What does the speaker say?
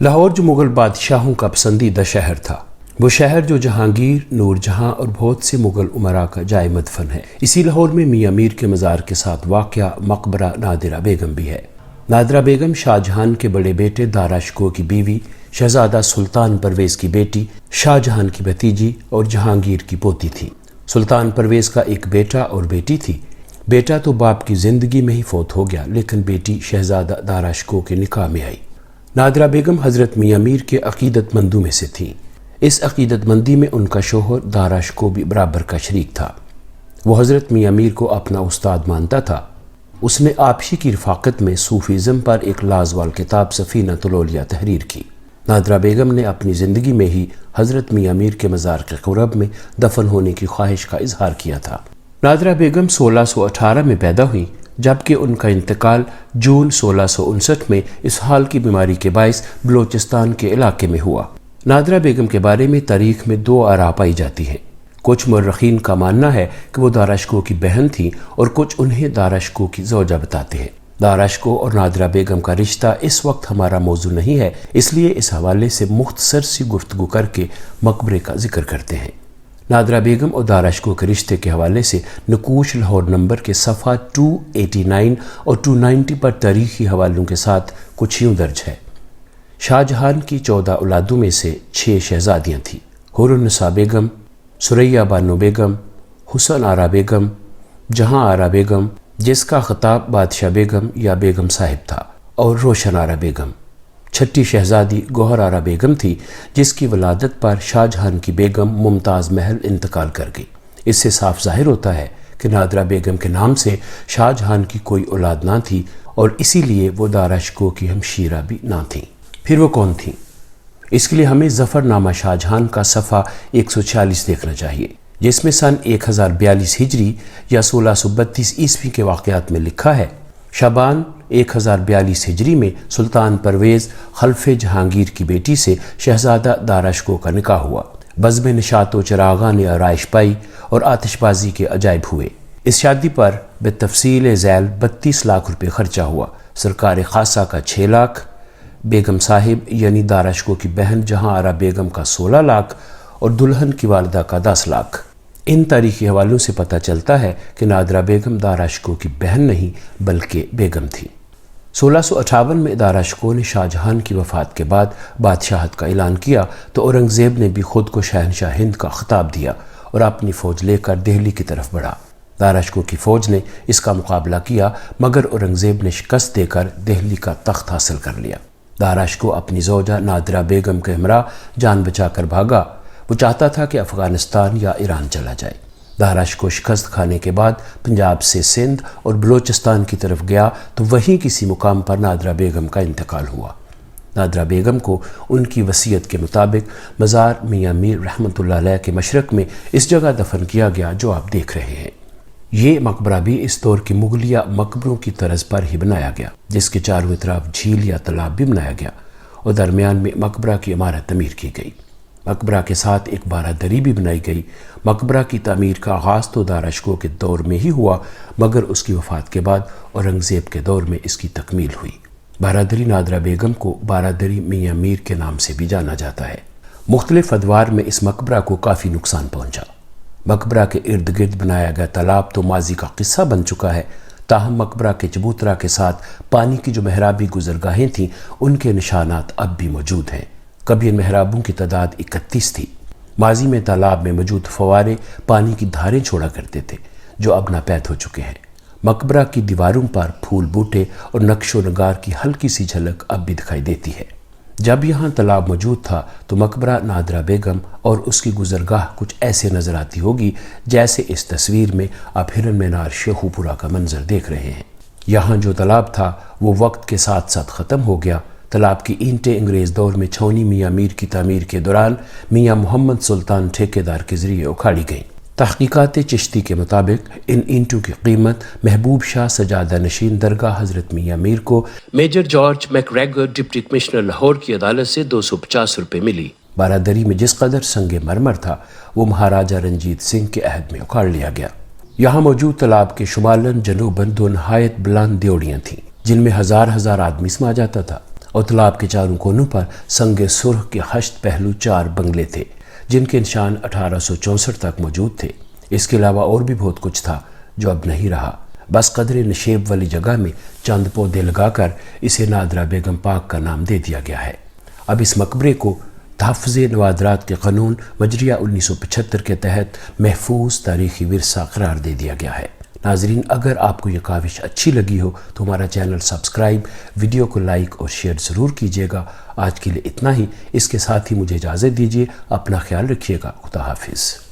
لاہور جو مغل بادشاہوں کا پسندیدہ شہر تھا، وہ شہر جو جہانگیر، نور جہاں اور بہت سے مغل امراء کا جائے مدفن ہے۔ اسی لاہور میں میاں میر کے مزار کے ساتھ واقع مقبرہ نادرہ بیگم بھی ہے۔ نادرہ بیگم شاہ جہاں کے بڑے بیٹے دارا شکوہ کی بیوی، شہزادہ سلطان پرویز کی بیٹی، شاہ جہاں کی بھتیجی اور جہانگیر کی پوتی تھی۔ سلطان پرویز کا ایک بیٹا اور بیٹی تھی۔ بیٹا تو باپ کی زندگی میں ہی فوت ہو گیا، لیکن بیٹی شہزادہ دارا شکوہ کے نکاح میں آئی۔ نادرہ بیگم حضرت میاں میر کے عقیدت مندوں میں سے تھیں۔ اس عقیدت مندی میں ان کا شوہر دارا شکوہ بھی برابر کا شریک تھا۔ وہ حضرت میاں میر کو اپنا استاد مانتا تھا۔ اس نے آپشی کی رفاقت میں صوفیزم پر ایک لازوال کتاب سفینۃ الاولیاء تحریر کی۔ نادرہ بیگم نے اپنی زندگی میں ہی حضرت میاں میر کے مزار کے قرب میں دفن ہونے کی خواہش کا اظہار کیا تھا۔ نادرہ بیگم 1618 میں پیدا ہوئی، جبکہ ان کا انتقال جون 1659 میں اسہال کی بیماری کے باعث بلوچستان کے علاقے میں ہوا۔ نادرہ بیگم کے بارے میں تاریخ میں دو آراء پائی جاتی ہیں۔ کچھ مورخین کا ماننا ہے کہ وہ دارا شکوہ کی بہن تھیں اور کچھ انہیں دارا شکوہ کی زوجہ بتاتے ہیں۔ دارا شکوہ اور نادرہ بیگم کا رشتہ اس وقت ہمارا موضوع نہیں ہے، اس لیے اس حوالے سے مختصر سی گفتگو کر کے مقبرے کا ذکر کرتے ہیں۔ نادرہ بیگم اور دارا شکوہ کے رشتے کے حوالے سے نقوش لاہور نمبر کے صفحہ 289 اور 290 پر تاریخی حوالوں کے ساتھ کچھ یوں درج ہے۔ شاہ جہاں کی 14 اولادوں میں سے 6 شہزادیاں تھیں: حور النساء بیگم، ثریا بانو بیگم، حسن آرا بیگم، جہاں آرا بیگم جس کا خطاب بادشاہ بیگم یا بیگم صاحب تھا، اور روشن آرا بیگم۔ چھٹی شہزادی گوہر آرا بیگم تھی، جس کی ولادت پر شاہ جہاں کی بیگم ممتاز محل انتقال کر گئی۔ اس سے صاف ظاہر ہوتا ہے کہ نادرہ بیگم کے نام سے شاہ جہاں کی کوئی اولاد نہ تھی اور اسی لیے وہ دارا شکوہ کی ہمشیرہ بھی نہ تھیں۔ پھر وہ کون تھیں؟ اس کے لیے ہمیں ظفر نامہ شاہ جہاں کا صفحہ 146 دیکھنا چاہیے، جس میں سن 1042 ہجری یا 1632 عیسوی کے واقعات میں لکھا ہے: شعبان 1042 ہجری میں سلطان پرویز خلف جہانگیر کی بیٹی سے شہزادہ دارا شکوہ کا نکاح ہوا۔ بزم نشاط و چراغاں نے آرائش پائی اور آتش بازی کے عجائب ہوئے۔ اس شادی پر بالتفصیل ذیل 32 لاکھ روپے خرچہ ہوا۔ سرکار خاصہ کا 6 لاکھ، بیگم صاحب یعنی دارا شکوہ کی بہن جہاں آرا بیگم کا 16 لاکھ اور دلہن کی والدہ کا 10 لاکھ۔ ان تاریخی حوالوں سے پتہ چلتا ہے کہ نادرہ بیگم دارا شکوہ کی بہن نہیں بلکہ بیگم تھی۔ 1658 میں دارا شکوہ نے شاہ جہاں کی وفات کے بعد بادشاہت کا اعلان کیا تو اورنگزیب نے بھی خود کو شہنشاہ ہند کا خطاب دیا اور اپنی فوج لے کر دہلی کی طرف بڑھا۔ دارا شکوہ کی فوج نے اس کا مقابلہ کیا، مگر اورنگزیب نے شکست دے کر دہلی کا تخت حاصل کر لیا۔ دارا شکوہ اپنی زوجہ نادرہ بیگم کے ہمراہ جان بچا کر بھاگا۔ وہ چاہتا تھا کہ افغانستان یا ایران چلا جائے۔ دارا شکوہ شکست کھانے کے بعد پنجاب سے سندھ اور بلوچستان کی طرف گیا تو وہیں کسی مقام پر نادرہ بیگم کا انتقال ہوا۔ نادرہ بیگم کو ان کی وصیت کے مطابق مزار میاں میر رحمۃ اللہ علیہ کے مشرق میں اس جگہ دفن کیا گیا جو آپ دیکھ رہے ہیں۔ یہ مقبرہ بھی اس دور کے مغلیہ مقبروں کی طرز پر ہی بنایا گیا، جس کے چاروں طرف جھیل یا تالاب بھی بنایا گیا اور درمیان میں مقبرہ کی عمارت تعمیر کی گئی۔ مقبرہ کے ساتھ ایک بارہ دری بھی بنائی گئی۔ مقبرہ کی تعمیر کا آغاز تو دارا شکوہ کے دور میں ہی ہوا، مگر اس کی وفات کے بعد اورنگزیب کے دور میں اس کی تکمیل ہوئی۔ بارہ دری نادرہ بیگم کو بارہ دری میاں میر کے نام سے بھی جانا جاتا ہے۔ مختلف ادوار میں اس مقبرہ کو کافی نقصان پہنچا۔ مقبرہ کے ارد گرد بنایا گیا تالاب تو ماضی کا قصہ بن چکا ہے، تاہم مقبرہ کے چبوترا کے ساتھ پانی کی جو محرابی گزرگاہیں تھیں ان کے نشانات اب بھی موجود ہیں۔ کبھی ان محرابوں کی تعداد 31 تھی۔ ماضی میں تالاب میں موجود فوارے پانی کی دھاریں چھوڑا کرتے تھے جو اب ناپید ہو چکے ہیں۔ مقبرہ کی دیواروں پر پھول بوٹے اور نقش و نگار کی ہلکی سی جھلک اب بھی دکھائی دیتی ہے۔ جب یہاں تالاب موجود تھا تو مقبرہ نادرہ بیگم اور اس کی گزرگاہ کچھ ایسے نظر آتی ہوگی جیسے اس تصویر میں آپ ہرن مینار شیخو پورہ کا منظر دیکھ رہے ہیں۔ یہاں جو تالاب تھا وہ وقت کے ساتھ ساتھ ختم ہو گیا۔ تالاب کی اینٹیں انگریز دور میں چھونی میاں میر کی تعمیر کے دوران میاں محمد سلطان ٹھیکیدار کے ذریعے اکھاڑی گئیں۔ تحقیقات چشتی کے مطابق ان اینٹوں کی قیمت محبوب شاہ سجادہ نشین درگاہ حضرت میاں میر کو major George make ریگر deputy commissioner Lahore کی عدالت سے 250 روپے ملی۔ بارہ دری میں جس قدر سنگ مرمر تھا وہ مہاراجہ رنجیت سنگھ کے عہد میں اکھاڑ لیا گیا۔ یہاں موجود تالاب کے شمالاً جنوباً دو نہایت بلند دیوڑیاں تھیں جن میں ہزار آدمی سما جاتا تھا۔ اور تالاب کے چاروں کونوں پر سنگ سرخ کے 8 پہلو 4 بنگلے تھے جن کے نشان 1864 تک موجود تھے۔ اس کے علاوہ اور بھی بہت کچھ تھا جو اب نہیں رہا۔ بس قدر نشیب والی جگہ میں چند پودے لگا کر اسے نادرہ بیگم پاک کا نام دے دیا گیا ہے۔ اب اس مقبرے کو تحفظ نوادرات کے قانون مجریہ 1975 کے تحت محفوظ تاریخی ورثہ قرار دے دیا گیا ہے۔ ناظرین، اگر آپ کو یہ کاوش اچھی لگی ہو تو ہمارا چینل سبسکرائب، ویڈیو کو لائک اور شیئر ضرور کیجیے گا۔ آج کے لیے اتنا ہی، اس کے ساتھ ہی مجھے اجازت دیجیے۔ اپنا خیال رکھیے گا۔ خدا حافظ۔